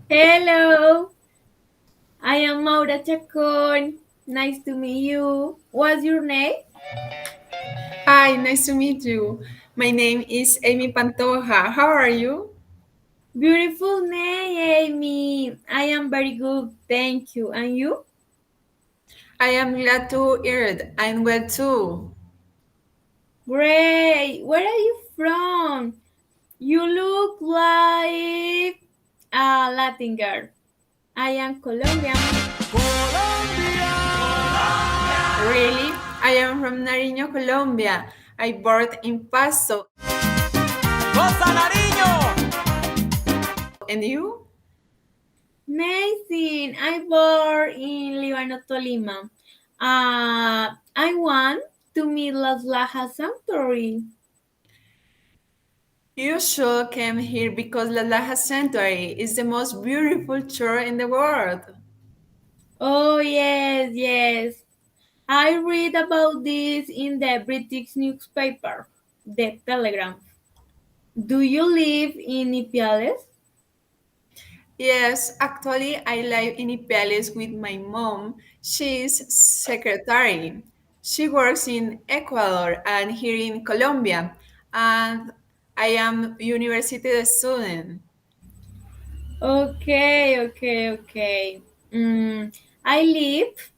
Hello, I am Maura CHACÓN. Nice to meet you. What's your name? Hi, nice to meet you. My name is Amy Pantoja. How are you? Beautiful name, Amy. I am very good, thank you. And you? I am glad to hear it. I'm well too. Great. Where are you from? You look like a Latin girl. I am Colombian. Really? I am from Nariño, Colombia. I born in Pasto. ¡Cosa Nariño! And you? Amazing. I born in Líbano, Tolima. I want to meet Las Lajas Sanctuary. You should come here because La Laja Sanctuary is the most beautiful church in the world. Oh, yes, yes. I read about this in the British newspaper, The Telegram. Do you live in Ipiales? Yes, actually, I live in Ipiales with my mom. She's secretary. She works in Ecuador and here in Colombia, and I am university student. Okay. I live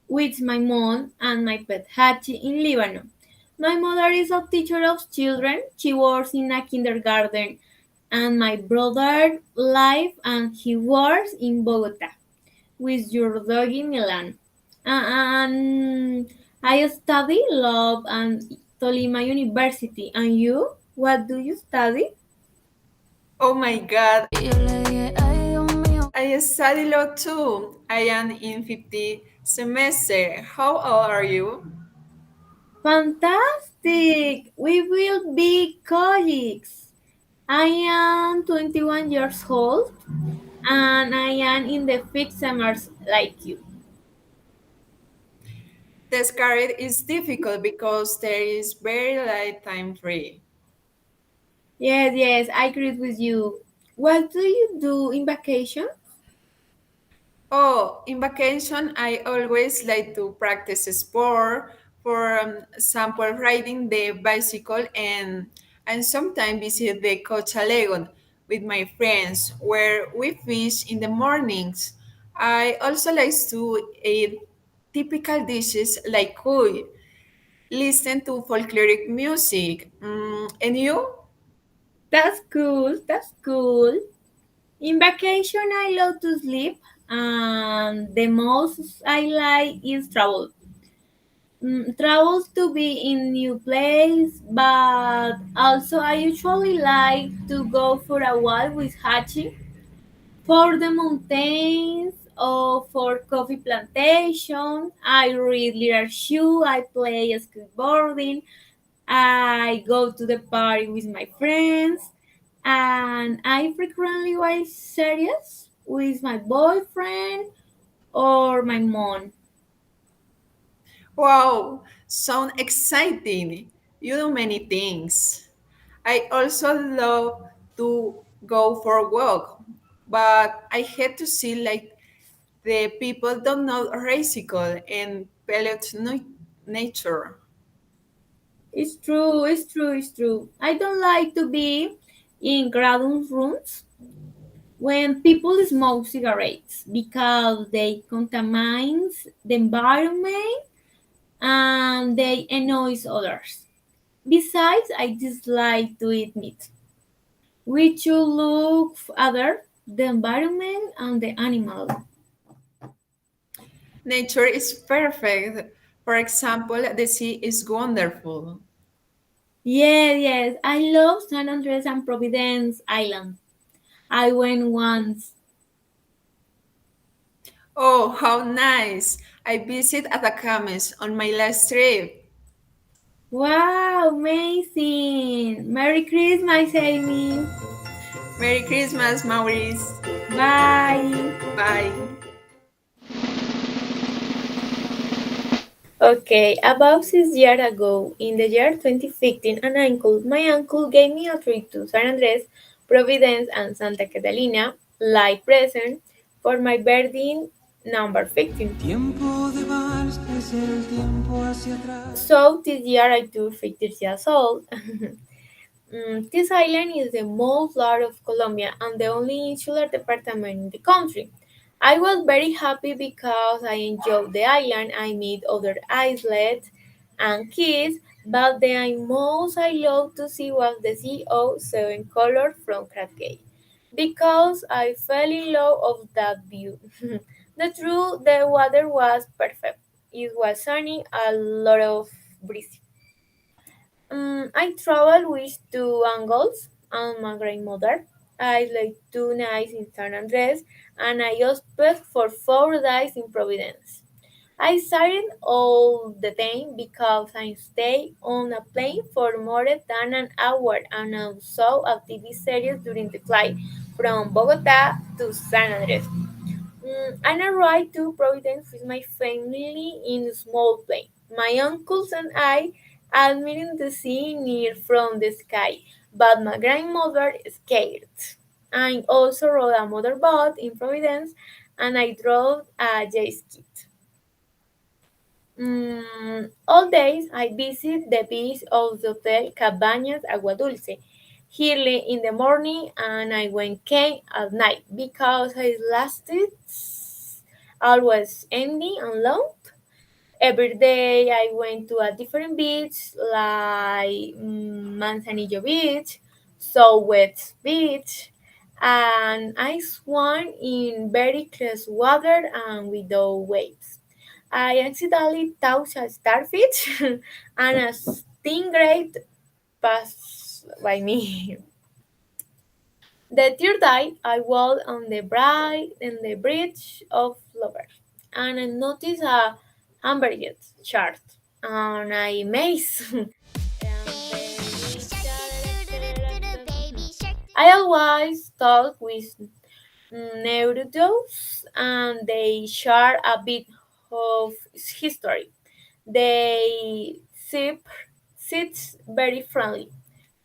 with my mom and my pet Hachi in Lebanon. My mother is a teacher of children. She works in a kindergarten. And my brother lives and he works in Bogota with your dog in Milan. And I study law and Tolima University. And you? What do you study? Oh my God, I study law too. I am in 50 semester. How old are you? Fantastic! We will be colleagues. I am 21 years old and I am in the fifth semester like you. This career is difficult because there is very little time free. Yes, I agree with you. What do you do in vacation? Oh, in vacation, I always like to practice sport, for example, riding the bicycle and sometimes visit the Lagoon with my friends where we fish in the mornings. I also like to eat typical dishes like cuy, listen to folkloric music. And you? That's cool. In vacation, I love to sleep, and the most I like is travel. Travels to be in new place, but also I usually like to go for a walk with Hachi for the mountains or for coffee plantation. I read literature, I play skateboarding, I go to the party with my friends, and I frequently watch series with my boyfriend or my mom. Wow, sound exciting. You do many things. I also love to go for a walk, but I hate to see like the people don't know bicycle and pellet nature. It's true. I don't like to be in crowded rooms when people smoke cigarettes because they contaminate the environment and they annoy others. Besides, I dislike to eat meat. We should look other the environment and the animal. Nature is perfect. For example, the sea is wonderful. Yes. I love San Andres and Providence Island. I went once. Oh, how nice! I visit Atacames on my last trip. Wow, amazing! Merry Christmas, Amy. Merry Christmas, Maurice. Bye. Bye. Okay, about 6 years ago, in the year 2015, my uncle gave me a trip to San Andres, Providence, and Santa Catalina, like present for my birthday number 15. Tiempo de vals es el tiempo hacia atrás. So this year I turned 50 years old. This island is the most large of Colombia and the only insular department in the country. I was very happy because I enjoyed the island. I met other islets and kids, but the most I loved to see was the sea of seven colors from Kratgate because I fell in love of that view. The water was perfect. It was sunny, a lot of breeze. I travel with two uncles and my grandmother. I like 2 nights in San Andres and I just spent for 4 days in Providence. I started all the time because I stayed on a plane for more than an hour and I saw a TV series during the flight from Bogota to San Andres. And I ride to Providence with my family in a small plane. My uncles and I admiring the sea near from the sky, but my grandmother is scared. I also rode a motorboat in Providence, and I drove a jet ski. All days I visit the beach of the Hotel Cabañas Agua Dulce early in the morning and I went came at night because it lasted always ending and long. Every day I went to a different beach like Manzanillo Beach, Southwest Beach, and I swam in very clear water and without waves. I accidentally touched a starfish and a stingray passed by me. The third day, I walked on the bridge of lovers, and I noticed a hamburger chart, and I amazed. I always talk with neurodos, and they share a bit of history. They sit very friendly.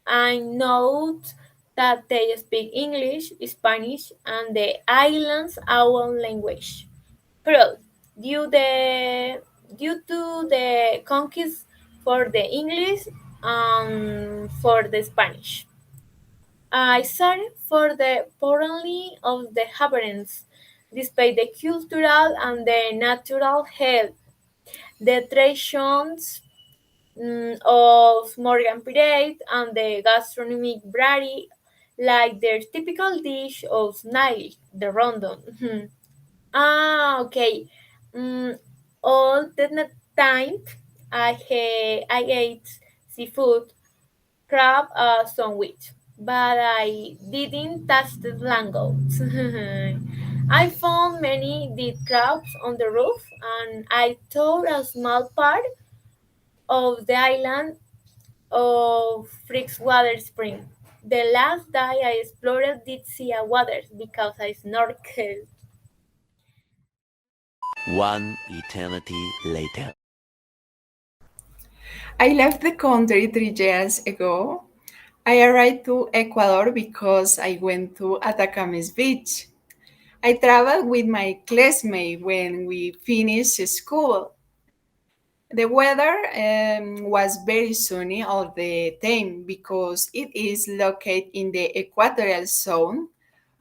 I note that they speak English, Spanish, and the island's own language. Pearl, due, the, due to the conquest for the English and for the Spanish. I started for the portly of the inhabitants, despite the cultural and the natural health, the traditions of Morgan Pirate and the gastronomic variety, like their typical dish of snail, the rondon. Okay. Mm, all the time I ate seafood, crab, sandwich, but I didn't touch the langos. I found many dead crabs on the roof, and I tore a small part of the island of Water Spring. The last day I explored deep sea waters because I snorkeled. One eternity later. I left the country 3 years ago. I arrived to Ecuador because I went to Atacames Beach. I traveled with my classmate when we finished school. The weather was very sunny all the time because it is located in the equatorial zone.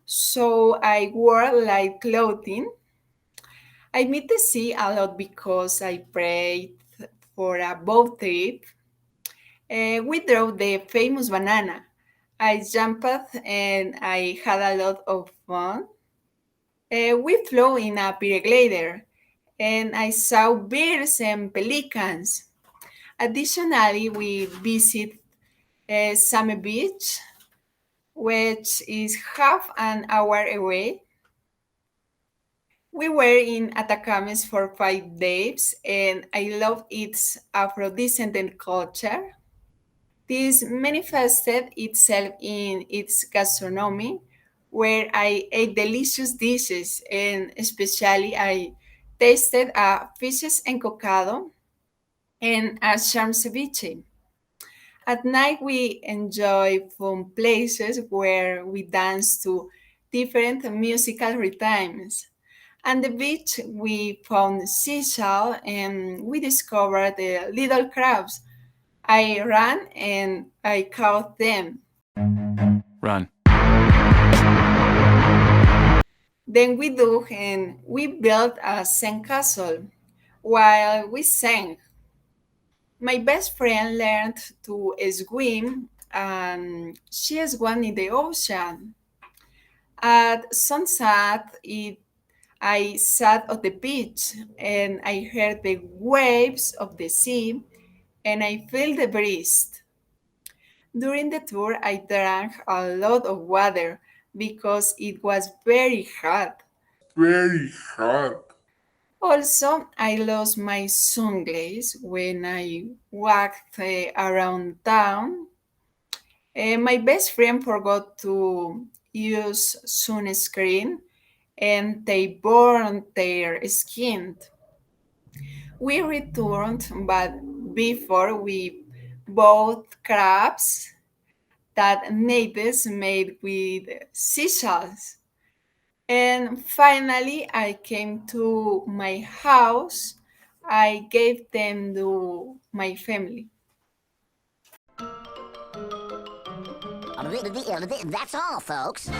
So I wore light clothing. I met the sea a lot because I prayed for a boat trip. We drove the famous banana. I jumped and I had a lot of fun. We flew in a paraglider and I saw bears and pelicans. Additionally, we visit Same Beach, which is half an hour away. We were in Atacames for 5 days, and I love its Afro-descendant culture. This manifested itself in its gastronomy, where I ate delicious dishes, and especially I tasted a fishes encocado. and a charm ceviche. At night, we enjoy fun places where we dance to different musical rhythms. On the beach, we found seashell and we discovered the little crabs. I ran and I caught them. Run. Then we dug and we built a sandcastle while we sang. My best friend learned to swim and she swam in the ocean. At sunset, I sat on the beach and I heard the waves of the sea and I felt the breeze. During the tour, I drank a lot of water because it was very hot. Very hot. Also, I lost my sunglasses when I walked around town. My best friend forgot to use sunscreen and they burned their skin. We returned, but before we bought crabs that natives made with seashells. And finally, I came to my house. I gave them to my family. That's all, folks.